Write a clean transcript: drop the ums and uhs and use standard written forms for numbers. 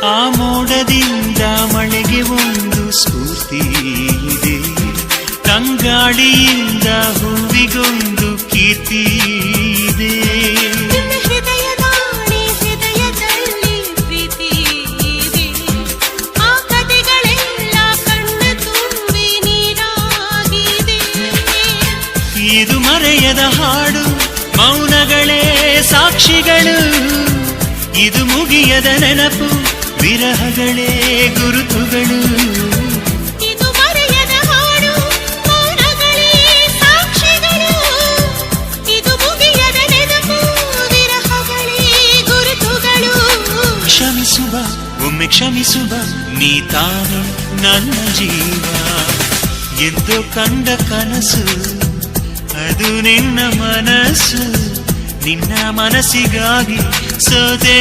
ಆ ಮೋಡದಿಂದ ಮಳೆಗೆ ಒಂದು ಸ್ಫೂರ್ತಿ ಇದೆ, ತಂಗಾಳಿಯಿಂದ ಹೂವಿಗೊಂದು ಕೀರ್ತಿ ಇದೆ. ಹೃದಯದಲ್ಲಿ ಪ್ರೀತಿ ಇದೆ, ಆ ಕಥೆಗಳೆಲ್ಲ ಕಣ್ಣ ತುಂಬಿ ನೀರಾಗಿದೆ. ಇದು ಮರೆಯದ ಹಾಡು, ಮೌನಗಳೇ ಸಾಕ್ಷಿಗಳು. ಇದು ಮುಗಿಯದ ನೆನಪು, ವಿರಹಗಳೇ ಗುರುತುಗಳು. ಇದು ಮರೆಯದ ಹಾಡು, ಮೌನಗಳೇ ಸಾಕ್ಷಿಗಳು. ಇದು ಮುಗಿಯದ ನೆನಪು, ವಿರಹಗಳೇ ಗುರುತುಗಳು. ಕ್ಷಮಿಸುವ, ಒಮ್ಮೆ ಕ್ಷಮಿಸುವ, ನೀ ತಾನೆ ನನ್ನ ಜೀವ. ಎಂದು ಕಂಡ ಕನಸು ಅದು ನಿನ್ನ ಮನಸ್ಸು, ನಿನ್ನ ಮನಸ್ಸಿಗಾಗಿ ಸೋದೆ.